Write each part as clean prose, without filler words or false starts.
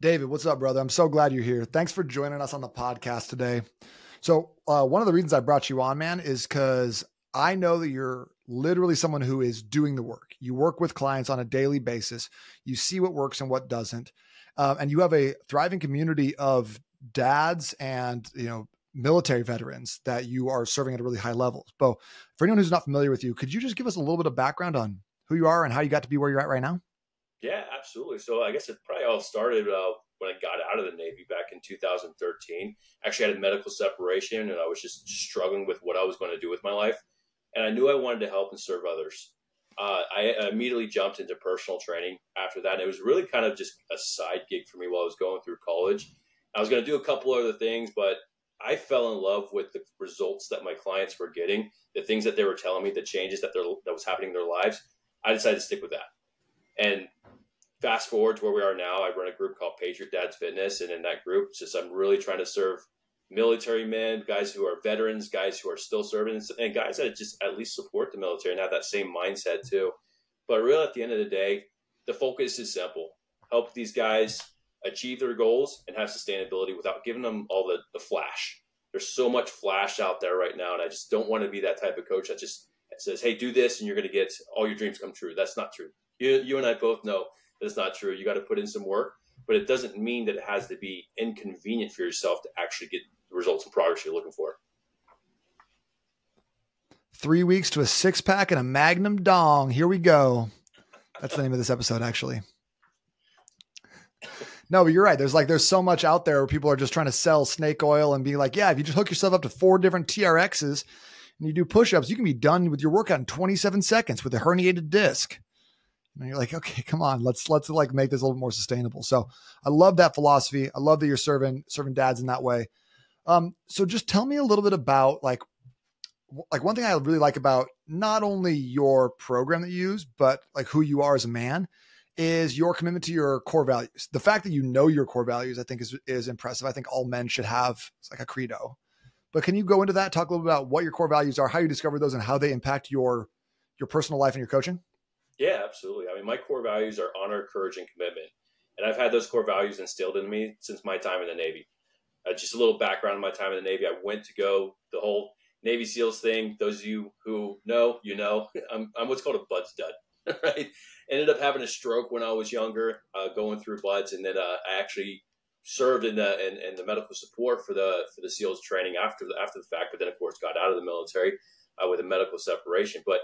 David, what's up, brother? I'm so glad you're here. Thanks for joining us on the podcast today. So, one of the reasons I brought you on, man, is because I know that you're literally someone who is doing the work. You work with clients on a daily basis. You see what works and what doesn't. And you have a thriving community of dads and, military veterans that you are serving at a really high level. But for anyone who's not familiar with you, could you just give us a little bit of background on who you are and how you got to be where you're at right now? Yeah, absolutely. So I guess it probably all started when I got out of the Navy back in 2013. Actually, I had a medical separation, and I was just struggling with what I was going to do with my life. And I knew I wanted to help and serve others. I immediately jumped into personal training after that. And it was really kind of just a side gig for me while I was going through college. I was going to do a couple other things, but I fell in love with the results that my clients were getting, the things that they were telling me, the changes that was happening in their lives. I decided to stick with that. And fast forward to where we are now, I run a group called Patriot Dads Fitness. And in that group, I'm really trying to serve military men, guys who are veterans, guys who are still serving, and guys that just at least support the military and have that same mindset too. But really, at the end of the day, the focus is simple. Help these guys achieve their goals and have sustainability without giving them all the flash. There's so much flash out there right now, and I just don't want to be that type of coach that just says, hey, do this and you're going to get all your dreams come true. That's not true. You and I both know that's not true. You got to put in some work, but it doesn't mean that it has to be inconvenient for yourself to actually get the results and progress you're looking for. 3 weeks to a 6-pack and a Magnum dong. Here we go. That's the name of this episode, actually. No, but you're right. There's so much out there where people are just trying to sell snake oil and be like, yeah, if you just hook yourself up to 4 different TRXs and you do push-ups, you can be done with your workout in 27 seconds with a herniated disc. And you're like, okay, come on, let's like make this a little more sustainable. So I love that philosophy. I love that you're serving dads in that way. So just tell me a little bit about like one thing I really like about not only your program that you use, but like who you are as a man is your commitment to your core values. The fact that you know your core values, I think is impressive. I think all men should have like a credo, but can you go into that, talk a little bit about what your core values are, how you discover those and how they impact your personal life and your coaching? Yeah, absolutely. I mean, my core values are honor, courage, and commitment. And I've had those core values instilled in me since my time in the Navy. Just a little background on my time in the Navy. I went to go the whole Navy SEALs thing. Those of you who know, I'm what's called a BUD/S stud, right? Ended up having a stroke when I was younger, going through BUD/S, and then I actually served in the medical support for the SEALs training after the fact. But then, of course, got out of the military with a medical separation. But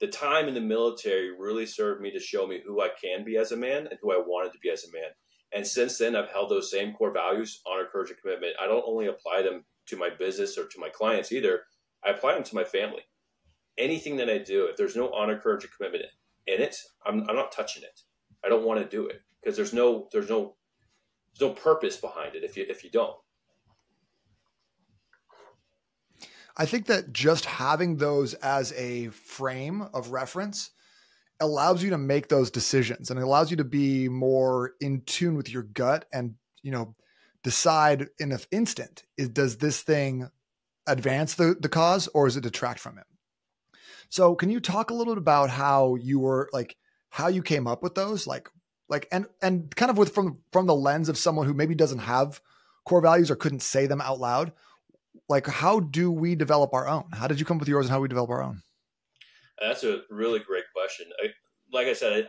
the time in the military really served me to show me who I can be as a man and who I wanted to be as a man. And since then, I've held those same core values, honor, courage, and commitment. I don't only apply them to my business or to my clients either. I apply them to my family. Anything that I do, if there's no honor, courage, and commitment in it, I'm not touching it. I don't want to do it because there's no purpose behind it if you don't. I think that just having those as a frame of reference allows you to make those decisions and it allows you to be more in tune with your gut and, decide in an instant does this thing advance the cause or does it detract from it? So can you talk a little bit about how you came up with those, and kind of with from the lens of someone who maybe doesn't have core values or couldn't say them out loud? Like, how do we develop our own? How did you come up with yours and how do we develop our own? That's a really great question. Like I said,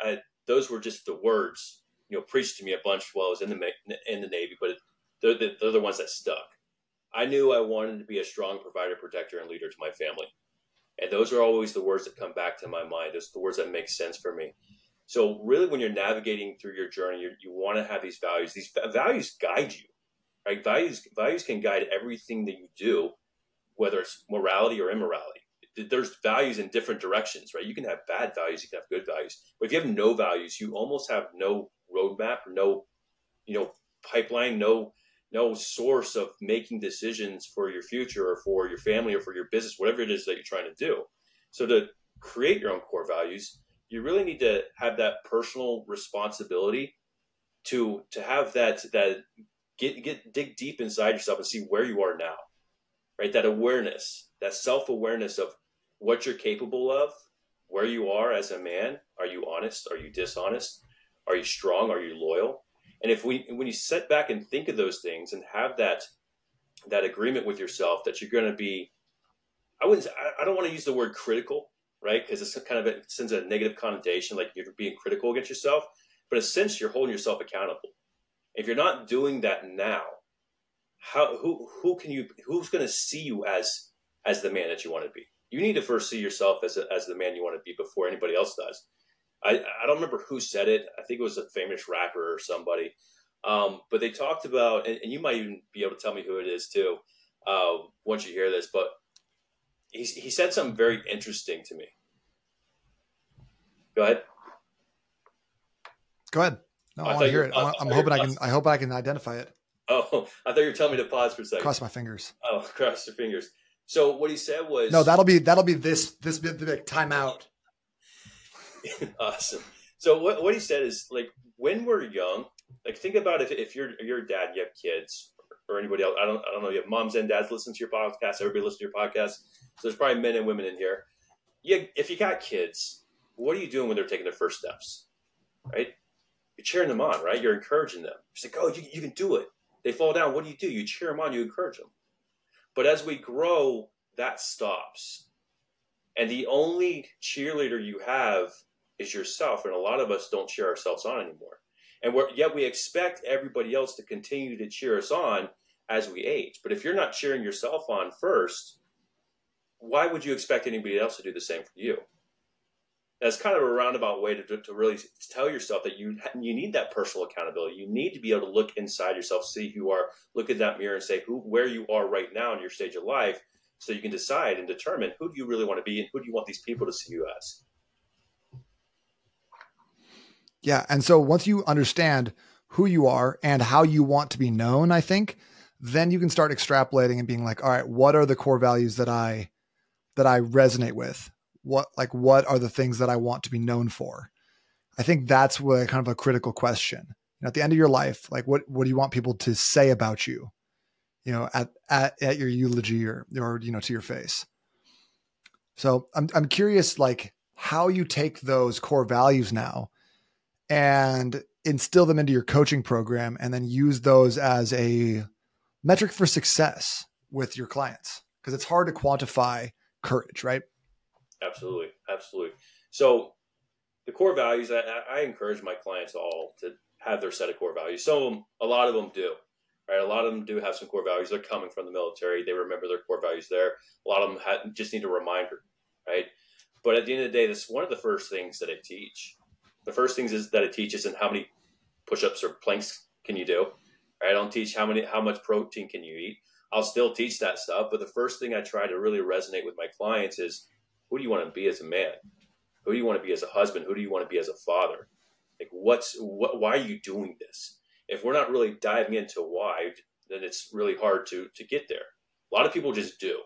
those were just the words, preached to me a bunch while I was in the Navy, but they're the ones that stuck. I knew I wanted to be a strong provider, protector, and leader to my family. And those are always the words that come back to my mind. Those are the words that make sense for me. So really, when you're navigating through your journey, you want to have these values. These values guide you. Right? Values can guide everything that you do, whether it's morality or immorality. There's values in different directions, right? You can have bad values, you can have good values. But if you have no values, you almost have no roadmap, no, pipeline, no source of making decisions for your future or for your family or for your business, whatever it is that you're trying to do. So to create your own core values, you really need to have that personal responsibility to have that dig deep inside yourself and see where you are now, right? That awareness, that self-awareness of what you're capable of, where you are as a man. Are you honest? Are you dishonest? Are you strong? Are you loyal? And when you sit back and think of those things and have that agreement with yourself that you're going to be, I don't want to use the word critical, right? Because it's kind of it sends a negative connotation, like you're being critical against yourself. But in a sense, you're holding yourself accountable. If you're not doing that now, who's going to see you as the man that you want to be? You need to first see yourself as the man you want to be before anybody else does. I don't remember who said it. I think it was a famous rapper or somebody. But they talked about, and you might even be able to tell me who it is too, once you hear this, but he said something very interesting to me. Go ahead. Go ahead. No, I want to hear it. I hope I can identify it. Oh, I thought you were telling me to pause for a second. Cross my fingers. Oh, cross your fingers. So what he said was, no, that'll be this big timeout. Awesome. So what he said is, like, when we're young, like, think about if you're a dad, you have kids or anybody else. I don't know. You have moms and dads listen to your podcast. Everybody listens to your podcast. So there's probably men and women in here. Yeah. If you got kids, what are you doing when they're taking their first steps? Right. You're cheering them on, right? You're encouraging them. You're like, oh, you can do it. They fall down. What do? You cheer them on. You encourage them. But as we grow, that stops. And the only cheerleader you have is yourself. And a lot of us don't cheer ourselves on anymore. And yet we expect everybody else to continue to cheer us on as we age. But if you're not cheering yourself on first, why would you expect anybody else to do the same for you? That's kind of a roundabout way to really tell yourself that you need that personal accountability. You need to be able to look inside yourself, see who you are, look in that mirror and say where you are right now in your stage of life, so you can decide and determine who do you really want to be and who do you want these people to see you as. Yeah. And so once you understand who you are and how you want to be known, I think, then you can start extrapolating and being like, all right, what are the core values that I resonate with? What are the things that I want to be known for? I think that's what kind of a critical question. At the end of your life, like what do you want people to say about you? At your eulogy or to your face. So I'm curious, like, how you take those core values now and instill them into your coaching program and then use those as a metric for success with your clients. Because it's hard to quantify courage, right? Absolutely. Absolutely. So the core values, I encourage my clients all to have their set of core values. A lot of them do, right? A lot of them do have some core values. They're coming from the military. They remember their core values there. A lot of them just need a reminder, right? But at the end of the day, that's one of the first things that I teach. The first things that it teaches and how many push-ups or planks can you do, right? I don't teach how much protein can you eat. I'll still teach that stuff. But the first thing I try to really resonate with my clients is, who do you want to be as a man? Who do you want to be as a husband? Who do you want to be as a father? Like, why are you doing this? If we're not really diving into why, then it's really hard to get there. A lot of people just do,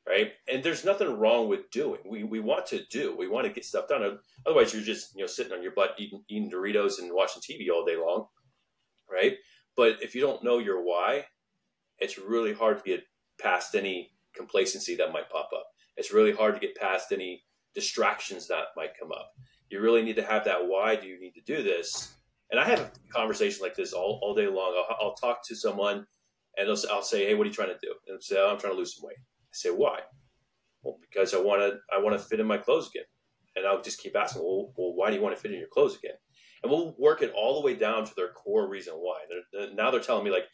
right? And there's nothing wrong with doing. We want to do. We want to get stuff done. Otherwise, you're just sitting on your butt eating Doritos and watching TV all day long, right? But if you don't know your why, it's really hard to get past any complacency that might pop up. It's really hard to get past any distractions that might come up. You really need to have that why do you need to do this? And I have a conversation like this all day long. I'll talk to someone and I'll say, hey, what are you trying to do? And they'll say, oh, I'm trying to lose some weight. I say, why? Well, because I want to fit in my clothes again. And I'll just keep asking, well, why do you want to fit in your clothes again? And we'll work it all the way down to their core reason why. Now they're telling me, like,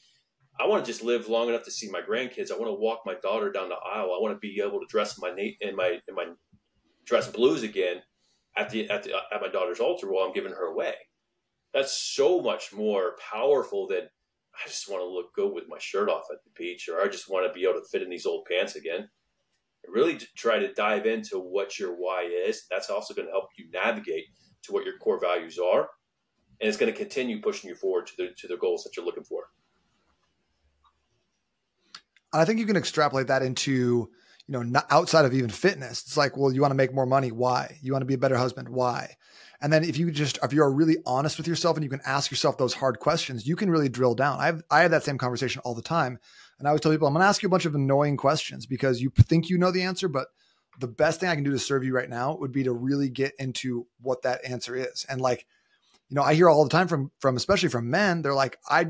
I want to just live long enough to see my grandkids. I want to walk my daughter down the aisle. I want to be able to dress in my dress blues again at my daughter's altar while I'm giving her away. That's so much more powerful than I just want to look good with my shirt off at the beach, or I just want to be able to fit in these old pants again. Really try to dive into what your why is. That's also going to help you navigate to what your core values are, and it's going to continue pushing you forward to the goals that you're looking for. I think you can extrapolate that into, not outside of even fitness. It's like, well, you want to make more money. Why? You want to be a better husband. Why? And then if you're really honest with yourself and you can ask yourself those hard questions, you can really drill down. I have that same conversation all the time. And I always tell people, I'm going to ask you a bunch of annoying questions because you think you know the answer, but the best thing I can do to serve you right now would be to really get into what that answer is. And like, I hear all the time from especially from men, they're like, I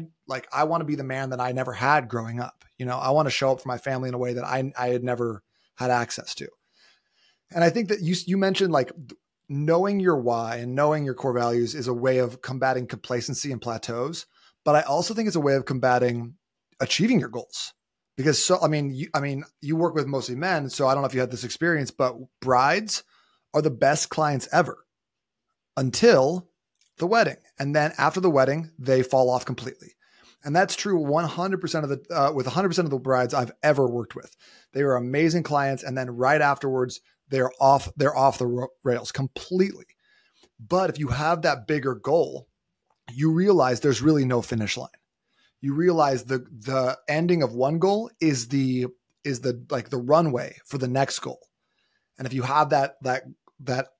want to be the man that I never had growing up. I want to show up for my family in a way that I had never had access to. And I think that you mentioned like knowing your why and knowing your core values is a way of combating complacency and plateaus. But I also think it's a way of combating achieving your goals. Because you work with mostly men, so I don't know if you had this experience, but brides are the best clients ever until the wedding. And then after the wedding, they fall off completely. And that's true 100% of with 100% of the brides I've ever worked with. They were amazing clients. And then right afterwards, they're off the rails completely. But if you have that bigger goal, you realize there's really no finish line. You realize the ending of one goal is the runway for the next goal. And if you have that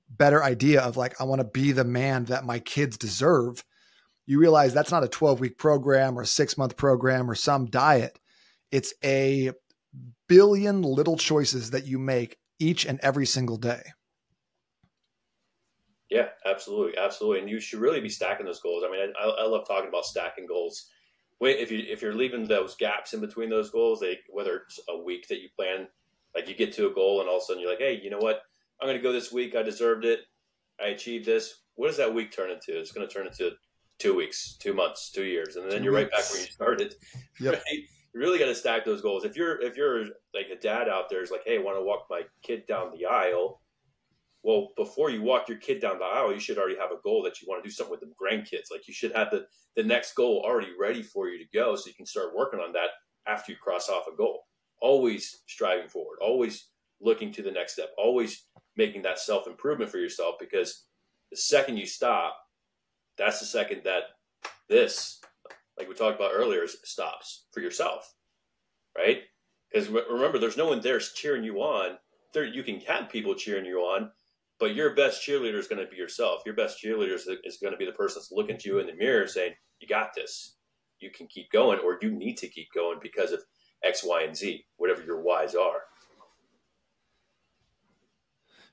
better idea of like, I want to be the man that my kids deserve, you realize that's not a 12-week program or a 6-month program or some diet. It's a billion little choices that you make each and every single day. Yeah, absolutely. Absolutely. And you should really be stacking those goals. I mean, I love talking about stacking goals. If you're leaving those gaps in between those goals, whether it's a week that you plan, like you get to a goal and all of a sudden you're like, hey, you know what? I'm going to go this week. I deserved it. I achieved this. What does that week turn into? It's going to turn into 2 weeks, 2 months, 2 years. And then you're right back where you started. Yep. Right? You really got to stack those goals. If you're like a dad out there is like, hey, I want to walk my kid down the aisle. Well, before you walk your kid down the aisle, you should already have a goal that you want to do something with the grandkids. Like you should have the next goal already ready for you to go so you can start working on that after you cross off a goal. Always striving forward, always looking to the next step, always making that self-improvement for yourself, because the second you stop, that's the second that this, like we talked about earlier, stops for yourself, right? Because remember, there's no one there cheering you on. You can have people cheering you on, but your best cheerleader is going to be yourself. Your best cheerleader is going to be the person that's looking at you in the mirror saying, you got this. You can keep going, or you need to keep going because of X, Y, and Z, whatever your whys are.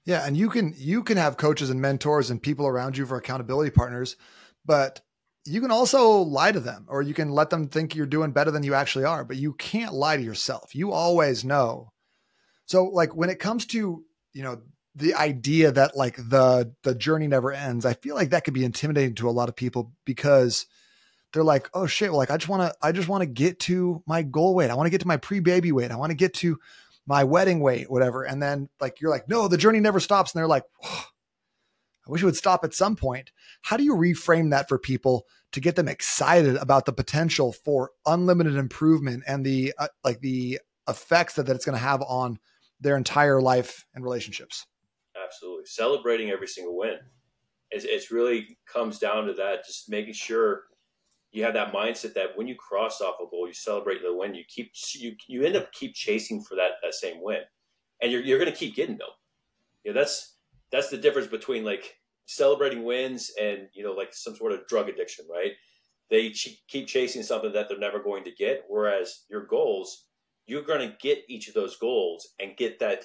Yeah. And you can have coaches and mentors and people around you for accountability partners, but you can also lie to them, or you can let them think you're doing better than you actually are, but you can't lie to yourself. You always know. So like when it comes to, the idea that like the journey never ends, I feel like that could be intimidating to a lot of people because they're like, oh shit, well, like I just want to get to my goal weight. I want to get to my pre-baby weight. I want to get to my wedding weight, whatever. And then like, you're like, no, the journey never stops. And they're like, oh, I wish it would stop at some point. How do you reframe that for people to get them excited about the potential for unlimited improvement and the effects that it's going to have on their entire life and relationships? Absolutely. Celebrating every single win. It's really comes down to that. Just making sure you have that mindset that when you cross off a goal, you celebrate the win. You end up keep chasing for that same win, and you're going to keep getting them. That's the difference between like celebrating wins and like some sort of drug addiction, right? They keep chasing something that they're never going to get, whereas your goals, you're going to get each of those goals and get that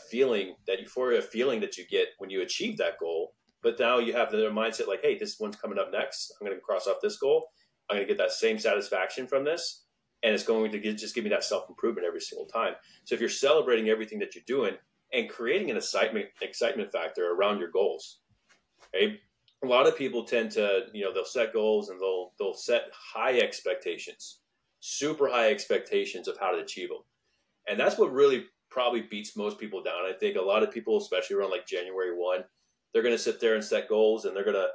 feeling, that euphoria feeling that you get when you achieve that goal. But now you have the mindset like, hey, this one's coming up next. I'm going to cross off this goal. I'm going to get that same satisfaction from this. And it's going to just give me that self-improvement every single time. So if you're celebrating everything that you're doing and creating an excitement factor around your goals, okay? A lot of people tend to, they'll set goals and they'll set high expectations, super high expectations of how to achieve them. And that's what really probably beats most people down. I think a lot of people, especially around like January 1, they're going to sit there and set goals, and they're going to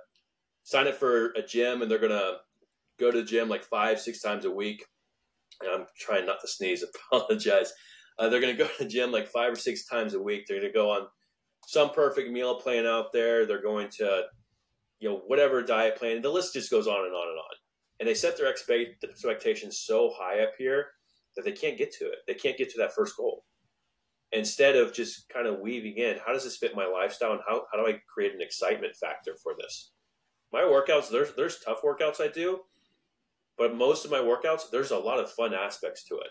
sign up for a gym, and they're going to go to the gym like 5-6 times a week. And I'm trying not to sneeze, apologize. They're going to go to the gym like 5 or 6 times a week. They're going to go on some perfect meal plan out there. They're going to, whatever diet plan. The list just goes on and on and on. And they set their expectations so high up here that they can't get to it. They can't get to that first goal. Instead of just kind of weaving in, how does this fit my lifestyle, and how do I create an excitement factor for this? My workouts, there's tough workouts I do, but most of my workouts, there's a lot of fun aspects to it.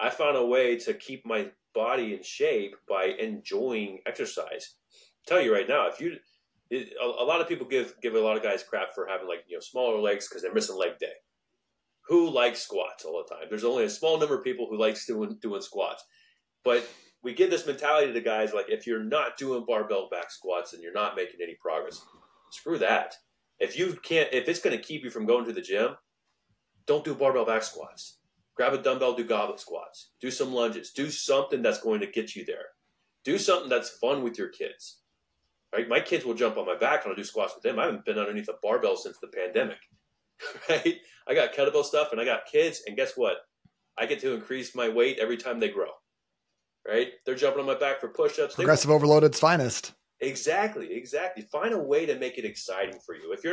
I found a way to keep my body in shape by enjoying exercise. I'll tell you right now, A lot of people give a lot of guys crap for having like, smaller legs because they're missing leg day. Who likes squats all the time? There's only a small number of people who likes doing squats. But we give this mentality to the guys like, if you're not doing barbell back squats and you're not making any progress, screw that. If it's going to keep you from going to the gym, don't do barbell back squats. Grab a dumbbell, do goblet squats. Do some lunges. Do something that's going to get you there. Do something that's fun with your kids. Right? My kids will jump on my back and I'll do squats with them. I haven't been underneath a barbell since the pandemic. Right? I got kettlebell stuff and I got kids, and guess what? I get to increase my weight every time they grow. Right? They're jumping on my back for push-ups. Progressive overload at its finest. Exactly. Find a way to make it exciting for you. If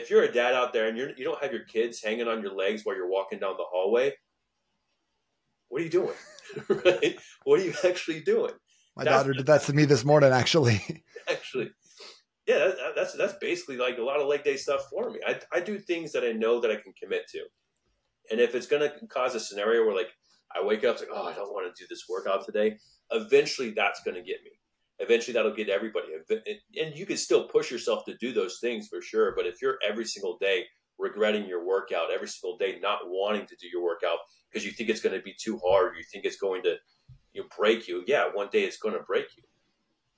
you're a dad out there and you don't have your kids hanging on your legs while you're walking down the hallway, what are you doing? Right? What are you actually doing? My daughter did that to me this morning, actually. Yeah, that's basically like a lot of leg day stuff for me. I do things that I know that I can commit to. And if it's going to cause a scenario where like I wake up like, oh, I don't want to do this workout today, eventually that's going to get me. Eventually that'll get everybody. And you can still push yourself to do those things for sure. But if you're every single day regretting your workout, every single day not wanting to do your workout because you think it's going to be too hard, you think it's going to break you. Yeah, one day it's going to break you.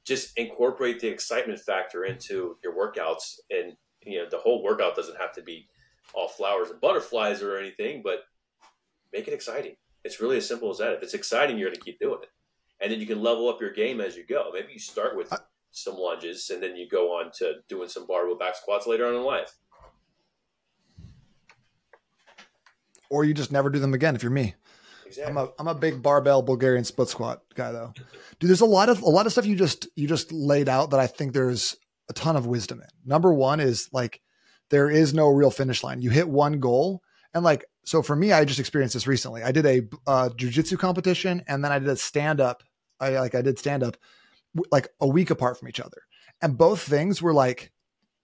Just incorporate the excitement factor into your workouts. And, the whole workout doesn't have to be all flowers and butterflies or anything, but make it exciting. It's really as simple as that. If it's exciting, you're going to keep doing it. And then you can level up your game as you go. Maybe you start with some lunges and then you go on to doing some barbell back squats later on in life. Or you just never do them again if you're me. Exactly. I'm a big barbell Bulgarian split squat guy though. Dude, there's a lot of stuff you just laid out that I think there's a ton of wisdom in. Number one is like, there is no real finish line. You hit one goal. And like, so for me, I just experienced this recently. I did a jiu-jitsu competition and then I did a stand-up. I did stand-up like a week apart from each other. And both things were like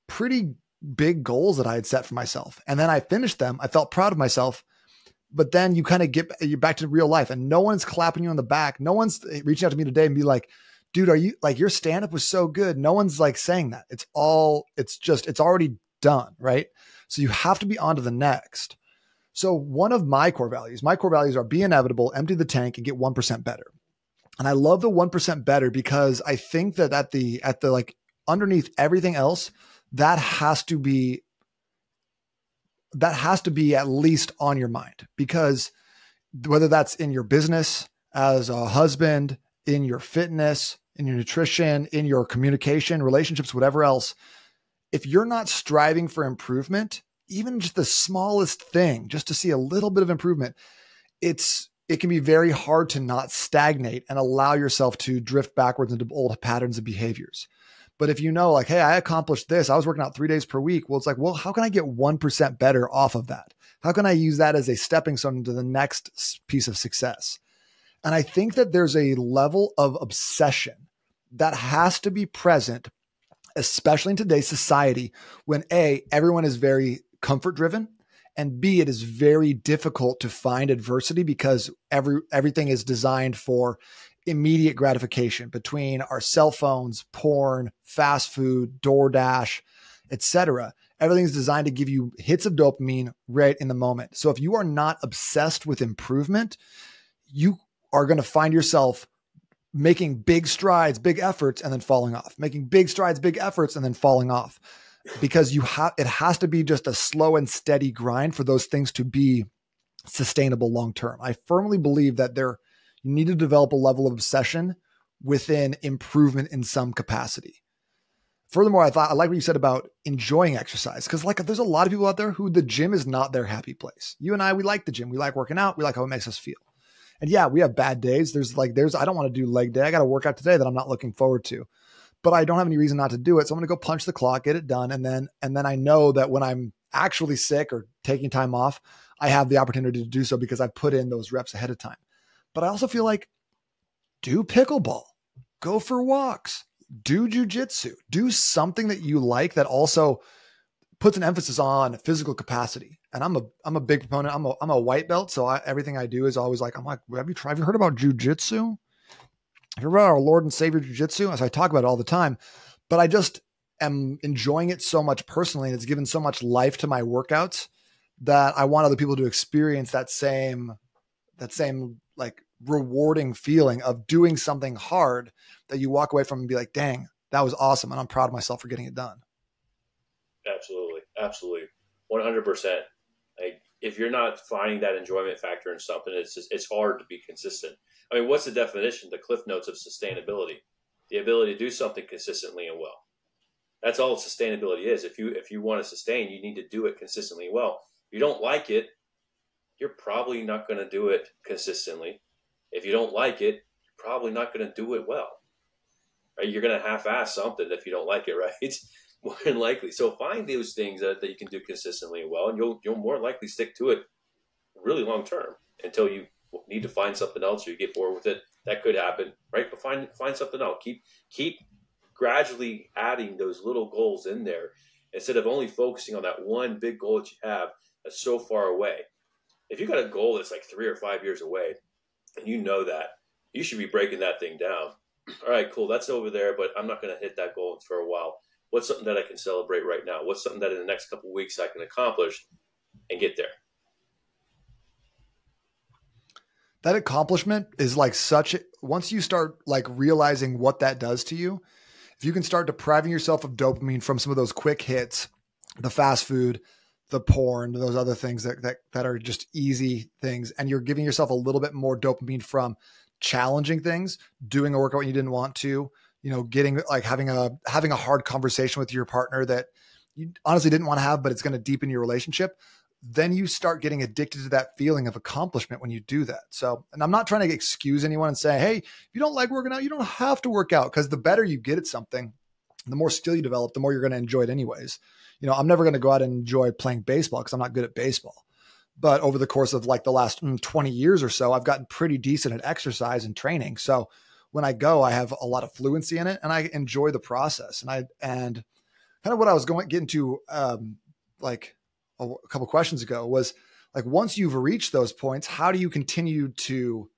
pretty big goals that I had set for myself. And then I finished them. I felt proud of myself. But then you kind of you're back to real life and no one's clapping you on the back. No one's reaching out to me today and be like, dude, are you like, your stand-up was so good. No one's like saying that. It's already done. Right. So you have to be on to the next. So one of my core values are be inevitable, empty the tank and get 1% better. And I love the 1% better because I think that at the like underneath everything else, that has to be at least on your mind, because whether that's in your business, as a husband, in your fitness, in your nutrition, in your communication, relationships, whatever else, if you're not striving for improvement, even just the smallest thing, just to see a little bit of improvement, it can be very hard to not stagnate and allow yourself to drift backwards into old patterns and behaviors. But if you know, like, hey, I accomplished this, I was working out 3 days per week. Well, it's like, well, how can I get 1% better off of that? How can I use that as a stepping stone to the next piece of success? And I think that there's a level of obsession that has to be present, especially in today's society, when A, everyone is very comfort driven, and B, it is very difficult to find adversity because everything is designed for immediate gratification between our cell phones, porn, fast food, DoorDash, etc. Everything's designed to give you hits of dopamine right in the moment. So if you are not obsessed with improvement, you are going to find yourself making big strides, big efforts, and then falling off, making big strides, big efforts, and then falling off, because it has to be just a slow and steady grind for those things to be sustainable long-term. I firmly believe that you need to develop a level of obsession within improvement in some capacity. Furthermore, I like what you said about enjoying exercise, because like there's a lot of people out there who the gym is not their happy place. You and I, we like the gym. We like working out. We like how it makes us feel. And yeah, we have bad days. I don't want to do leg day. I got to work out today that I'm not looking forward to, but I don't have any reason not to do it. So I'm going to go punch the clock, get it done. And then I know that when I'm actually sick or taking time off, I have the opportunity to do so because I put in those reps ahead of time. But I also feel like do pickleball, go for walks, do jujitsu, do something that you like that also puts an emphasis on physical capacity. And I'm a big proponent. I'm a white belt. So everything I do is always like, have you heard about jujitsu? Have you heard about our Lord and Savior jujitsu? As I talk about it all the time, but I just, am enjoying it so much personally, and it's given so much life to my workouts that I want other people to experience that same like rewarding feeling of doing something hard that you walk away from and be like, dang, that was awesome. And I'm proud of myself for getting it done. Absolutely. Absolutely. 100%. Like, if you're not finding that enjoyment factor in something, it's hard to be consistent. I mean, what's the definition, the cliff notes of sustainability? The ability to do something consistently and well. That's all sustainability is. If you want to sustain, you need to do it consistently and well. If you don't like it, you're probably not going to do it consistently. If you don't like it, you're probably not going to do it well. Right? You're going to half-ass something if you don't like it, right? More than likely. So find those things that you can do consistently and well, and you'll more likely stick to it really long term until you need to find something else or you get bored with it. That could happen, right? But find something else. Keep gradually adding those little goals in there instead of only focusing on that one big goal that you have that's so far away. If you got a goal that's like 3 or 5 years away, and you know that, you should be breaking that thing down. All right, cool. That's over there, but I'm not going to hit that goal for a while. What's something that I can celebrate right now? What's something that in the next couple of weeks I can accomplish and get there? That accomplishment is like once you start like realizing what that does to you, if you can start depriving yourself of dopamine from some of those quick hits, the fast food, the porn, those other things that are just easy things, and you're giving yourself a little bit more dopamine from challenging things, doing a workout when you didn't want to, getting like having a hard conversation with your partner that you honestly didn't want to have, but it's going to deepen your relationship. Then you start getting addicted to that feeling of accomplishment when you do that. So, and I'm not trying to excuse anyone and say, hey, if you don't like working out, you don't have to work out, because the better you get at something, the more skill you develop, the more you're going to enjoy it anyways. I'm never going to go out and enjoy playing baseball because I'm not good at baseball. But over the course of like the last 20 years or so, I've gotten pretty decent at exercise and training. So when I go, I have a lot of fluency in it and I enjoy the process. And kind of what I was getting to like a couple of questions ago was like, once you've reached those points, how do you continue to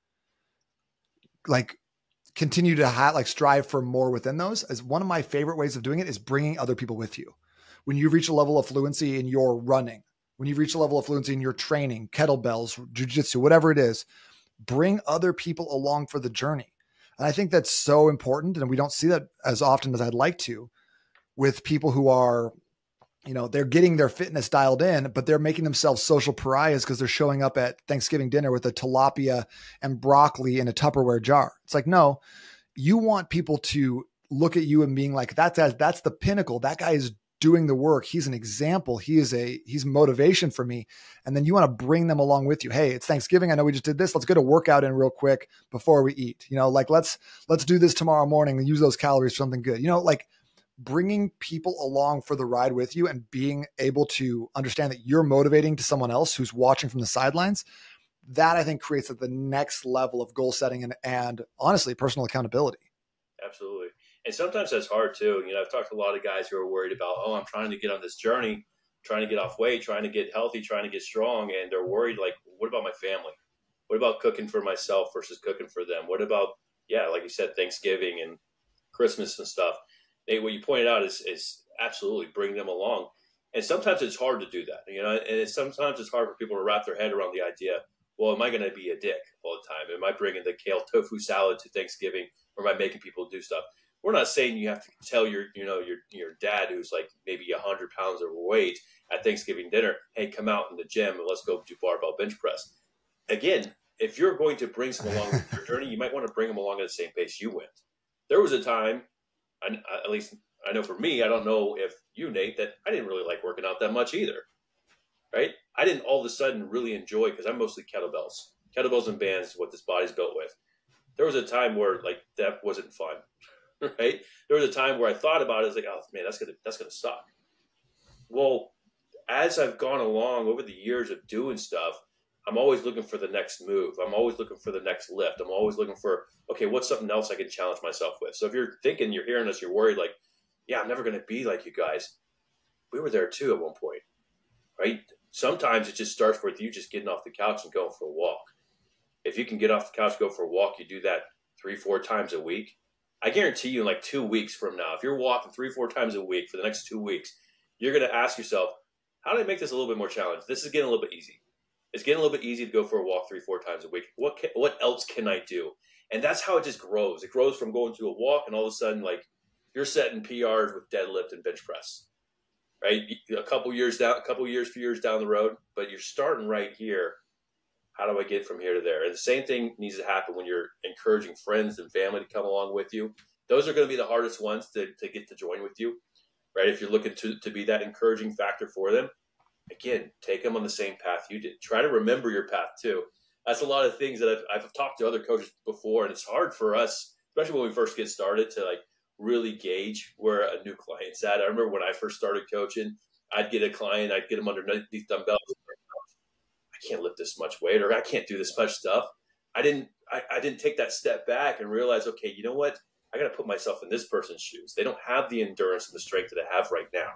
strive for more within those? As one of my favorite ways of doing it is bringing other people with you. When you reach a level of fluency in your running, when you reach a level of fluency in your training, kettlebells, jujitsu, whatever it is, bring other people along for the journey. And I think that's so important. And we don't see that as often as I'd like to with people who are, they're getting their fitness dialed in, but they're making themselves social pariahs because they're showing up at Thanksgiving dinner with a tilapia and broccoli in a Tupperware jar. It's like, no, you want people to look at you and being like, that's the pinnacle. That guy is doing the work. He's an example. He's motivation for me. And then you want to bring them along with you. Hey, it's Thanksgiving. I know we just did this. Let's get a workout in real quick before we eat, let's do this tomorrow morning and use those calories for something good, like bringing people along for the ride with you and being able to understand that you're motivating to someone else who's watching from the sidelines. That I think creates the next level of goal setting and honestly, personal accountability. Absolutely. And sometimes that's hard too. I've talked to a lot of guys who are worried about, I'm trying to get on this journey, trying to get off weight, trying to get healthy, trying to get strong. And they're worried, like, what about my family? What about cooking for myself versus cooking for them? What about, like you said, Thanksgiving and Christmas and stuff? What you pointed out is absolutely bring them along. And sometimes it's hard to do that, and sometimes it's hard for people to wrap their head around the idea, well, am I going to be a dick all the time? Am I bringing the kale tofu salad to Thanksgiving, or am I making people do stuff? We're not saying you have to tell your dad who's like maybe 100 pounds overweight at Thanksgiving dinner, hey, come out in the gym and let's go do barbell bench press. Again, if you're going to bring someone along with your journey, you might want to bring them along at the same pace you went. There was a time, at least I know for me, I don't know if you, Nate, that I didn't really like working out that much either, right? I didn't all of a sudden really enjoy, because I'm mostly kettlebells and bands is what this body's built with. There was a time where like that wasn't fun. Right? There was a time where I thought about it, it's like, oh man, that's gonna suck. Well, as I've gone along over the years of doing stuff, I'm always looking for the next move. I'm always looking for the next lift. I'm always looking for, okay, what's something else I can challenge myself with? So if you're hearing us, you're worried, like, I'm never gonna be like you guys. We were there too at one point, right? Sometimes it just starts with you just getting off the couch and going for a walk. If you can get off the couch, go for a walk, you do that 3-4 times a week. I guarantee you in like 2 weeks from now, if you're walking 3-4 times a week for the next 2 weeks, you're going to ask yourself, how do I make this a little bit more challenging? This is getting a little bit easy. It's getting a little bit easy to go for a walk 3-4 times a week. What else can I do? And that's how it just grows. It grows from going to a walk, and all of a sudden, like, you're setting PRs with deadlift and bench press, right? Few years down the road, but you're starting right here. How do I get from here to there? And the same thing needs to happen when you're encouraging friends and family to come along with you. Those are going to be the hardest ones to get to join with you, right? If you're looking to be that encouraging factor for them, again, take them on the same path you did. Try to remember your path too. That's a lot of things that I've talked to other coaches before, and it's hard for us, especially when we first get started, to like really gauge where a new client's at. I remember when I first started coaching, I'd get a client, I'd get them underneath dumbbells. I can't lift this much weight, or I can't do this much stuff. I didn't take that step back and realize, okay, you know what? I got to put myself in this person's shoes. They don't have the endurance and the strength that I have right now.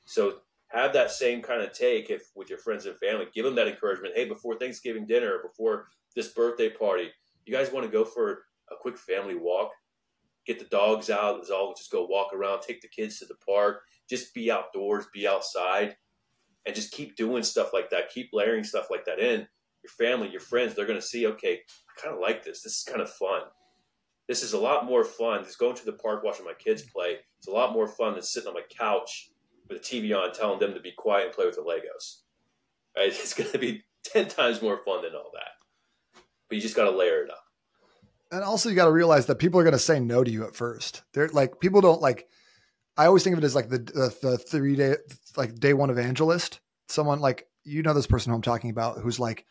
So have that same kind of take with your friends and family. Give them that encouragement. Hey, before Thanksgiving dinner, before this birthday party, you guys want to go for a quick family walk? Get the dogs out. Let's all just go walk around. Take the kids to the park. Just be outdoors. Be outside. And just keep doing stuff like that. Keep layering stuff like that in. Your family, your friends, they're going to see, okay, I kind of like this. This is kind of fun. This is a lot more fun. Just going to the park, watching my kids play. It's a lot more fun than sitting on my couch with the TV on, telling them to be quiet and play with the Legos. Right? It's going to be 10 times more fun than all that. But you just got to layer it up. And also you got to realize that people are going to say no to you at first. They're like, people don't like, I always think of it as like the 3-day, like day one evangelist. Someone like, this person who I'm talking about, who's like,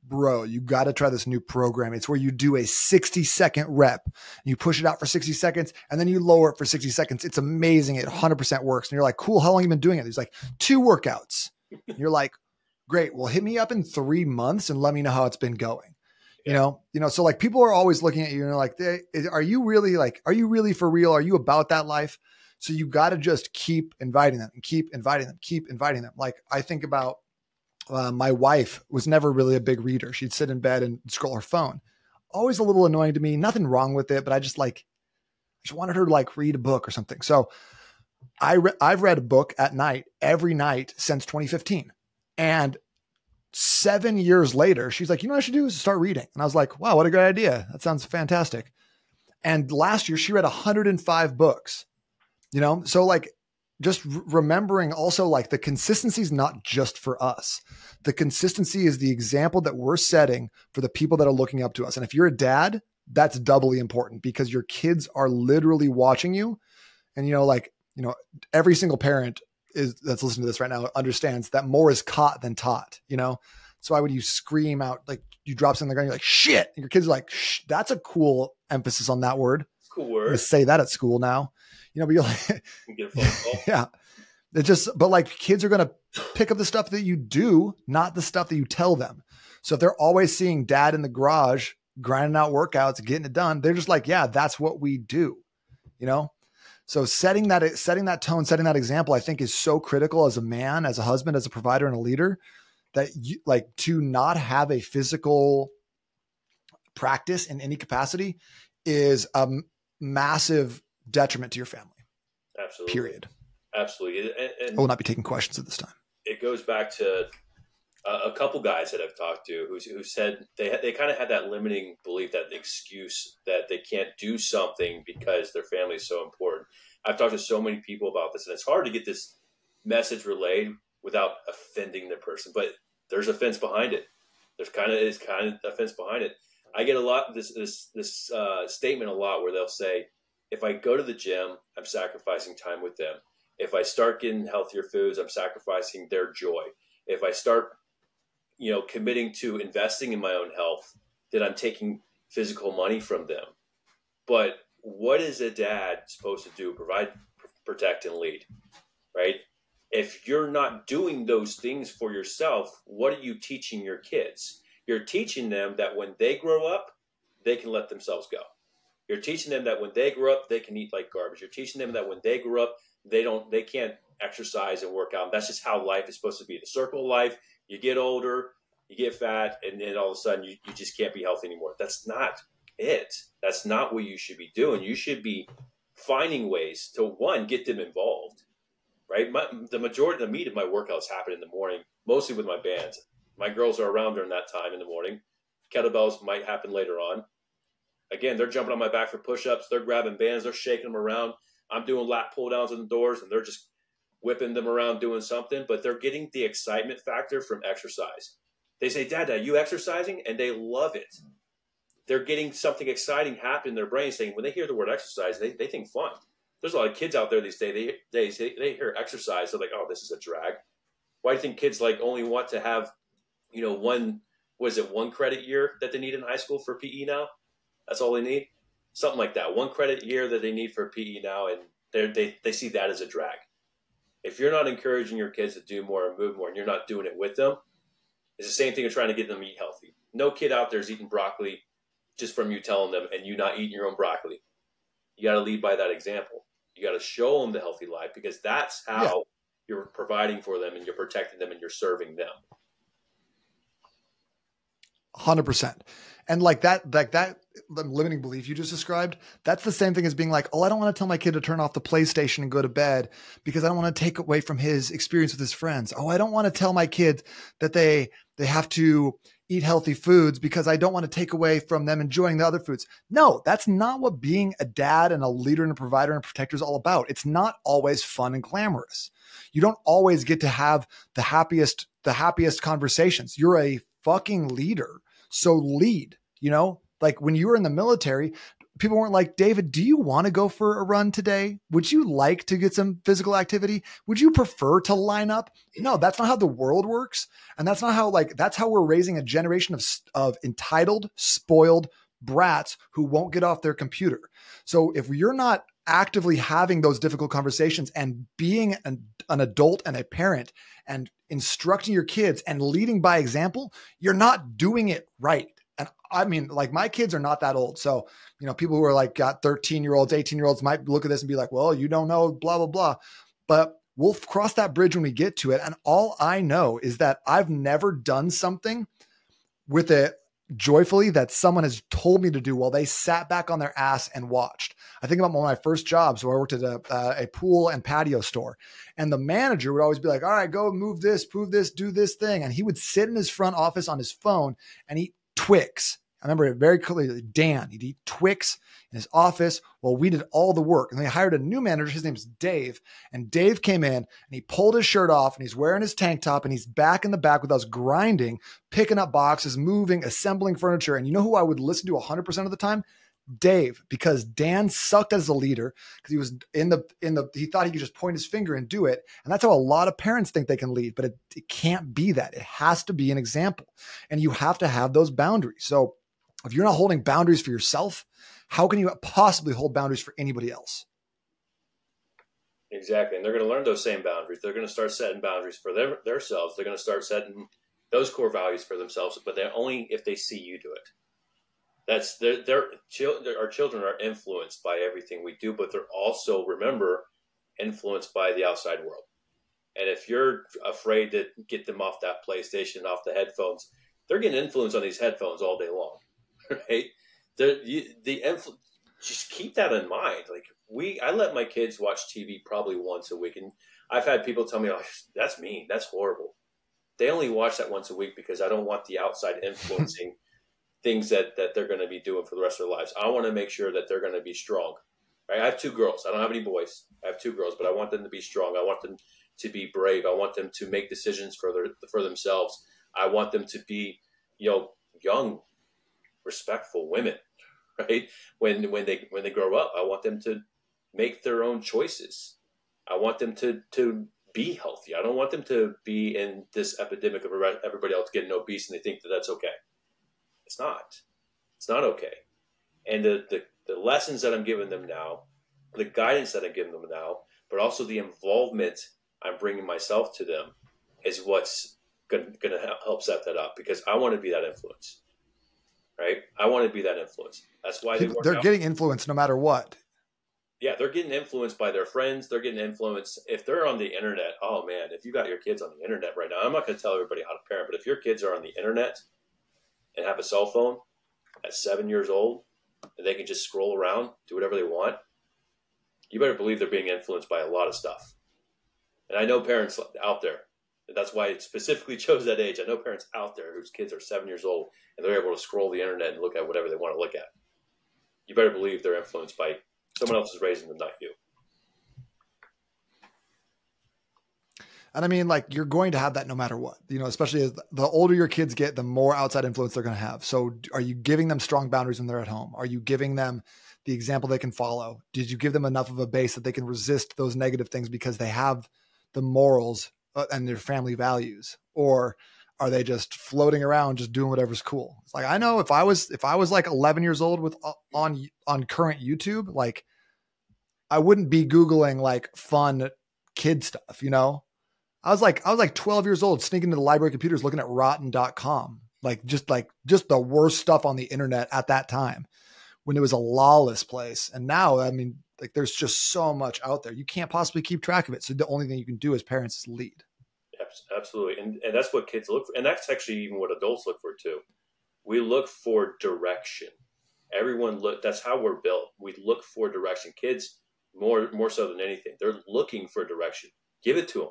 bro, you got to try this new program. It's where you do a 60-second rep. You push it out for 60 seconds and then you lower it for 60 seconds. It's amazing. It 100% works. And you're like, cool. How long have you been doing it? He's like, 2 workouts. You're like, great. Well, hit me up in 3 months and let me know how it's been going. Yeah. So like people are always looking at you and they're like, are you really for real? Are you about that life? So you got to just keep inviting them and keep inviting them. Like I think about my wife was never really a big reader. She'd sit in bed and scroll her phone. Always a little annoying to me. Nothing wrong with it, but I just wanted her to like read a book or something. So I've read a book at night every night since 2015. And 7 years later, she's like, what I should do is start reading. And I was like, wow, what a great idea. That sounds fantastic. And last year she read 105 books. So like just remembering also like the consistency is not just for us. The consistency is the example that we're setting for the people that are looking up to us. And if you're a dad, that's doubly important because your kids are literally watching you. And, every single parent that's listening to this right now understands that more is caught than taught, So why would you scream out, like you drop something on the ground, you're like, shit. And your kids are like, shh, that's a cool emphasis on that word. It's a cool word. I'm gonna say that at school now. But you're like, you get a phone call. Yeah. But like kids are going to pick up the stuff that you do, not the stuff that you tell them. So if they're always seeing dad in the garage, grinding out workouts, getting it done, they're just like, yeah, that's what we do, So setting that tone, setting that example, I think is so critical as a man, as a husband, as a provider and a leader, that you like to not have a physical practice in any capacity is a massive detriment to your family. Absolutely. Period. Absolutely. And I will not be taking questions at this time. It goes back to a couple guys that I've talked to who said they kind of had that limiting belief, that excuse that they can't do something because their family is so important. I've talked to so many people about this, and it's hard to get this message relayed without offending the person, but there's offense behind it. There's kind of offense behind it. I get a lot this statement a lot where they'll say, if I go to the gym, I'm sacrificing time with them. If I start getting healthier foods, I'm sacrificing their joy. If I start, committing to investing in my own health, then I'm taking physical money from them. But what is a dad supposed to do? Provide, protect, and lead, right? If you're not doing those things for yourself, what are you teaching your kids? You're teaching them that when they grow up, they can let themselves go. You're teaching them that when they grow up, they can eat like garbage. You're teaching them that when they grow up, they can't exercise and work out. That's just how life is supposed to be. The circle of life, you get older, you get fat, and then all of a sudden you just can't be healthy anymore. That's not it. That's not what you should be doing. You should be finding ways to, one, get them involved, right? The majority, the meat of my workouts happen in the morning, mostly with my bands. My girls are around during that time in the morning. Kettlebells might happen later on. Again, they're jumping on my back for push-ups. They're grabbing bands. They're shaking them around. I'm doing lat pull-downs on the doors, and they're just whipping them around doing something. But they're getting the excitement factor from exercise. They say, Dad, are you exercising? And they love it. They're getting something exciting happen in their brain, saying when they hear the word exercise, they think fun. There's a lot of kids out there these days. They hear exercise. They're like, oh, this is a drag. Why do you think kids like only want to have, one credit year that they need in high school for PE now? That's all they need. Something like that. 1 credit year that they need for PE now. And they see that as a drag. If you're not encouraging your kids to do more and move more, and you're not doing it with them, it's the same thing as trying to get them to eat healthy. No kid out there is eating broccoli just from you telling them and you not eating your own broccoli. You got to lead by that example. You got to show them the healthy life, because that's how you're providing for them and you're protecting them and you're serving them. 100%. And like that limiting belief you just described, that's the same thing as being like, oh, I don't want to tell my kid to turn off the PlayStation and go to bed because I don't want to take away from his experience with his friends. Oh, I don't want to tell my kids that they have to eat healthy foods because I don't want to take away from them enjoying the other foods. No, that's not what being a dad and a leader and a provider and a protector is all about. It's not always fun and glamorous. You don't always get to have the happiest conversations. You're a fucking leader. So lead, like when you were in the military, people weren't like, David, do you want to go for a run today? Would you like to get some physical activity? Would you prefer to line up? No, that's not how the world works. And that's not how, that's how we're raising a generation of entitled, spoiled brats who won't get off their computer. So if you're not actively having those difficult conversations and being an adult and a parent and instructing your kids and leading by example, you're not doing it right. And I mean, like, my kids are not that old. So, people who are like got 13-year-olds, 18-year-olds might look at this and be like, well, you don't know, blah, blah, blah. But we'll cross that bridge when we get to it. And all I know is that I've never done something with it joyfully that someone has told me to do while they sat back on their ass and watched. I think about one of my first jobs where I worked at a pool and patio store, and the manager would always be like, all right, go move this, do this thing. And he would sit in his front office on his phone and eat Twix. I remember it very clearly. Dan, he'd eat Twix in his office while we did all the work. And they hired a new manager. His name's Dave. And Dave came in and he pulled his shirt off and he's wearing his tank top and he's back in the back with us grinding, picking up boxes, moving, assembling furniture. And you know who I would listen to 100% of the time? Dave, because Dan sucked as a leader because he was he thought he could just point his finger and do it. And that's how a lot of parents think they can lead, but it can't be that. It has to be an example, and you have to have those boundaries. So if you're not holding boundaries for yourself, how can you possibly hold boundaries for anybody else? Exactly. And they're going to learn those same boundaries. They're going to start setting boundaries for themselves. They're going to start setting those core values for themselves, but they're only if they see you do it. Our children are influenced by everything we do, but they're also, remember, influenced by the outside world. And if you're afraid to get them off that PlayStation, off the headphones, they're getting influenced on these headphones all day long, right? Just keep that in mind. Like I let my kids watch TV probably once a week, and I've had people tell me, "Oh, that's mean. That's horrible." They only watch that once a week because I don't want the outside influencing things that they're going to be doing for the rest of their lives. I want to make sure that they're going to be strong. Right? I have 2 girls. I don't have any boys. I have 2 girls, but I want them to be strong. I want them to be brave. I want them to make decisions for themselves. I want them to be, young, respectful women. Right? When they grow up, I want them to make their own choices. I want them to be healthy. I don't want them to be in this epidemic of everybody else getting obese and they think that that's okay. It's not. It's not okay. And the lessons that I'm giving them now, the guidance that I'm giving them now, but also the involvement I'm bringing myself to them is what's going to help set that up, because I want to be that influence, right? I want to be that influence. That's why they're getting influenced no matter what. Yeah, they're getting influenced by their friends. They're getting influenced. If they're on the internet, oh man, if you got your kids on the internet right now, I'm not going to tell everybody how to parent, but if your kids are on the internet and have a cell phone at 7 years old, and they can just scroll around, do whatever they want, you better believe they're being influenced by a lot of stuff. And I know parents out there, and that's why it specifically chose that age. I know parents out there whose kids are 7 years old and they're able to scroll the internet and look at whatever they want to look at. You better believe they're influenced by someone else is raising them, not you. And I mean, like, you're going to have that no matter what, you know, especially as the older your kids get, the more outside influence they're going to have. So are you giving them strong boundaries when they're at home? Are you giving them the example they can follow? Did you give them enough of a base that they can resist those negative things because they have the morals and their family values? Or are they just floating around, just doing whatever's cool? It's like, I know if I was like 11 years old with on current YouTube, like I wouldn't be Googling like fun kid stuff, you know? I was like 12 years old, sneaking into the library computers, looking at rotten.com, just the worst stuff on the internet at that time when it was a lawless place. And now, I mean, like, there's just so much out there. You can't possibly keep track of it. So the only thing you can do as parents is lead. Absolutely. And that's what kids look for. And that's actually even what adults look for too. We look for direction. That's how we're built. We look for direction. Kids, more so than anything, they're looking for direction. Give it to them.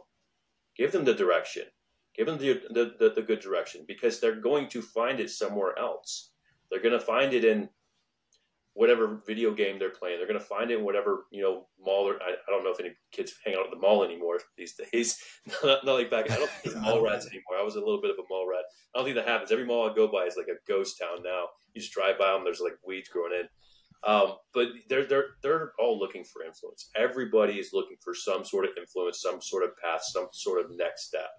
Give them the direction. Give them the good direction, because they're going to find it somewhere else. They're going to find it in whatever video game they're playing. They're going to find it in whatever, mall. I don't know if any kids hang out at the mall anymore these days. Not like back. I don't think there's mall rats anymore. I was a little bit of a mall rat. I don't think that happens. Every mall I go by is like a ghost town now. You just drive by them. There's like weeds growing in. But they're all looking for influence. Everybody is looking for some sort of influence, some sort of path, some sort of next step.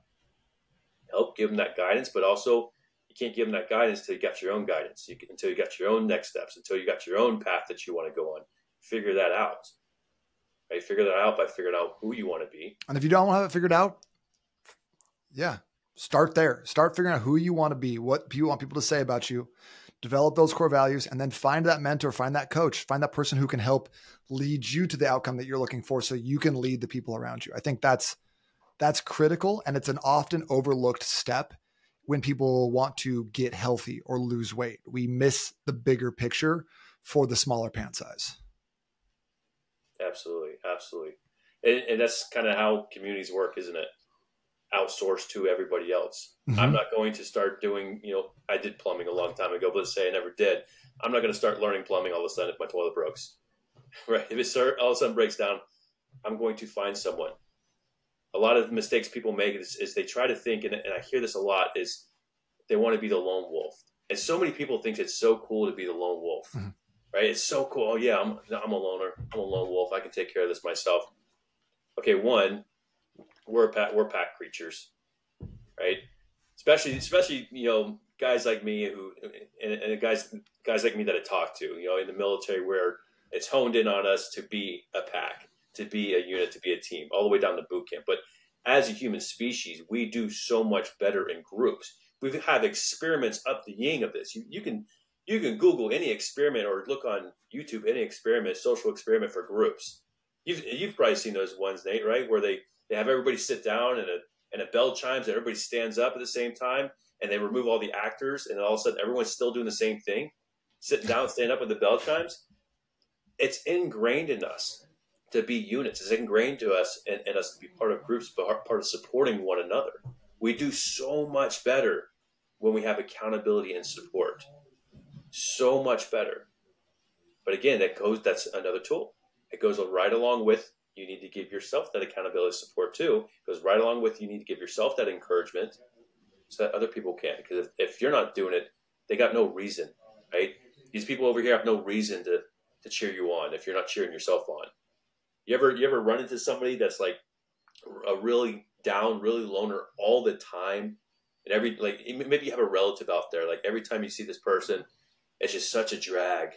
Help give them that guidance, but also you can't give them that guidance until you got your own guidance, until you got your own next steps, until you got your own path that you want to go on. Figure that out. Right? Figure that out by figuring out who you want to be. And if you don't have it figured out, start there. Start figuring out who you want to be, what you want people to say about you. Develop those core values, and then find that mentor, find that coach, find that person who can help lead you to the outcome that you're looking for so you can lead the people around you. I think that's critical, and it's an often overlooked step when people want to get healthy or lose weight. We miss the bigger picture for the smaller pant size. Absolutely. Absolutely. And that's kind of how communities work, isn't it? Outsourced to everybody else. Mm-hmm. I'm not going to start doing, I did plumbing a long time ago, but let's say I never did. I'm not going to start learning plumbing all of a sudden if my toilet breaks, right? If it all of a sudden breaks down, I'm going to find someone. A lot of mistakes people make is they try to think, and I hear this a lot, is they want to be the lone wolf. And so many people think it's so cool to be the lone wolf, mm-hmm. right? It's so cool. Oh yeah, I'm a loner. I'm a lone wolf. I can take care of this myself. Okay, one, we're pack creatures, right? Especially guys like me and guys like me that I talk to, in the military, where it's honed in on us to be a pack, to be a unit, to be a team, all the way down to boot camp. But as a human species, we do so much better in groups. We have experiments up the yin of this. You can Google any experiment or look on YouTube any experiment, social experiment for groups. You've probably seen those ones, Nate, right? Where they have everybody sit down and a bell chimes and everybody stands up at the same time, and they remove all the actors, and all of a sudden everyone's still doing the same thing, sitting down, stand up with the bell chimes. It's ingrained in us to be units. It's ingrained to us and us to be part of groups, but part of supporting one another. We do so much better when we have accountability and support. So much better. But again, that's another tool. It goes right along with, you need to give yourself that accountability support too. It goes right along with, you need to give yourself that encouragement so that other people can. Because if you're not doing it, they got no reason, right? These people over here have no reason to cheer you on if you're not cheering yourself on. You ever run into somebody that's like a really down, really loner all the time? And maybe you have a relative out there, like every time you see this person, it's just such a drag.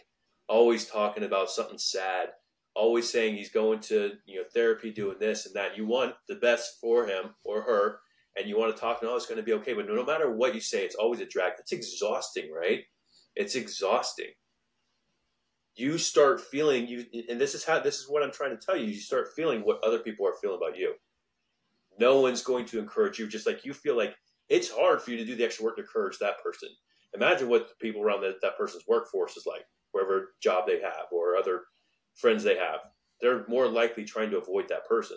Always talking about something sad. Always saying he's going to therapy, doing this and that. You want the best for him or her, and you want to talk, no, it's going to be okay. But no matter what you say, it's always a drag. It's exhausting, right? It's exhausting. You start feeling and this is what I'm trying to tell you. You start feeling what other people are feeling about you. No one's going to encourage you, just like you feel like it's hard for you to do the extra work to encourage that person. Imagine what the people around that person's workforce is like. wherever job they have or other friends they have. They're more likely trying to avoid that person.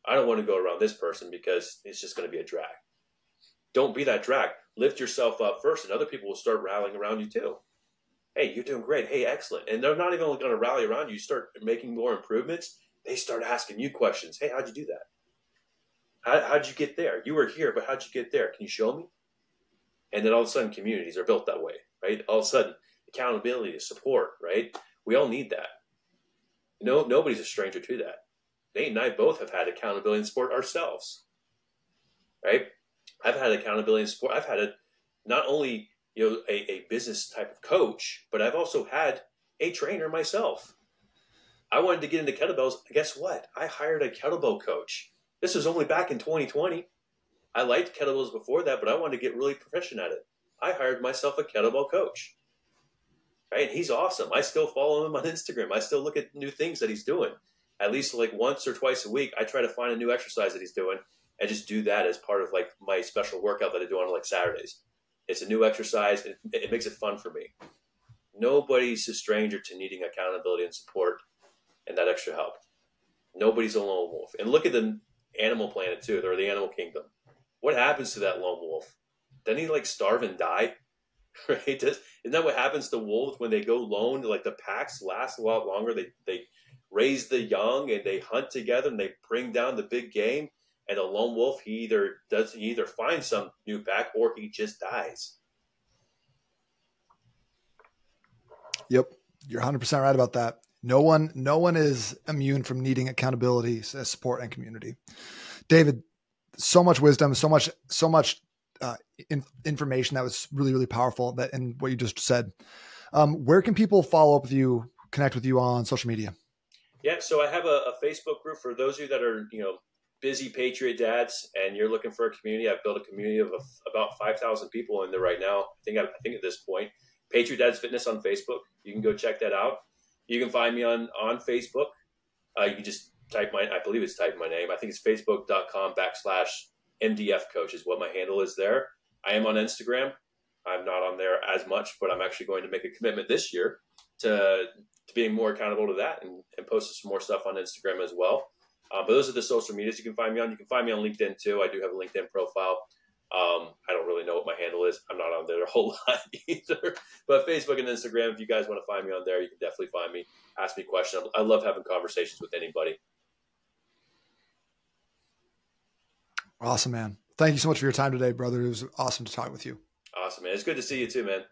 I don't want to go around this person because it's just going to be a drag. Don't be that drag. Lift yourself up first, and other people will start rallying around you too. Hey, you're doing great. Hey, excellent. And they're not even going to rally around you. You start making more improvements. They start asking you questions. Hey, how'd you do that? How'd you get there? You were here, but how'd you get there? Can you show me? And then all of a sudden, communities are built that way, right? All of a sudden, accountability, support, right? We all need that. Nobody's a stranger to that. Nate and I both have had accountability and support ourselves, right? I've had accountability and support. I've had not only a business type of coach, but I've also had a trainer myself. I wanted to get into kettlebells. Guess what? I hired a kettlebell coach. This was only back in 2020. I liked kettlebells before that, but I wanted to get really proficient at it. I hired myself a kettlebell coach. Right? He's awesome. I still follow him on Instagram. I still look at new things that he's doing. At least like once or twice a week, I try to find a new exercise that he's doing and just do that as part of like my special workout that I do on like Saturdays. It's a new exercise. It makes it fun for me. Nobody's a stranger to needing accountability and support and that extra help. Nobody's a lone wolf. And look at the animal planet too, or the animal kingdom. What happens to that lone wolf? Doesn't he like starve and die? Right? Isn't that what happens to wolves when they go lone? Like the packs last a lot longer. They raise the young and they hunt together and they bring down the big game. And the lone wolf, he either finds some new pack or he just dies. Yep. You're 100% right about that. No one is immune from needing accountability, support, and community. David, so much wisdom, so much information that was really, really powerful that in what you just said. Where can people follow up with you, connect with you on social media? Yeah. So I have a Facebook group for those of you that are, busy Patriot dads and you're looking for a community. I've built a community of about 5,000 people in there right now. I think at this point, Patriot Dads Fitness on Facebook. You can go check that out. You can find me on Facebook. You can just type my name. I think it's facebook.com/MDF coach is what my handle is there. I am on Instagram. I'm not on there as much, but I'm actually going to make a commitment this year to being more accountable to that and post some more stuff on Instagram as well. But those are the social medias you can find me on. You can find me on LinkedIn too. I do have a LinkedIn profile. I don't really know what my handle is. I'm not on there a whole lot either. But Facebook and Instagram, if you guys want to find me on there, you can definitely find me. Ask me questions. I love having conversations with anybody. Awesome, man. Thank you so much for your time today, brother. It was awesome to talk with you. Awesome, man. It's good to see you too, man.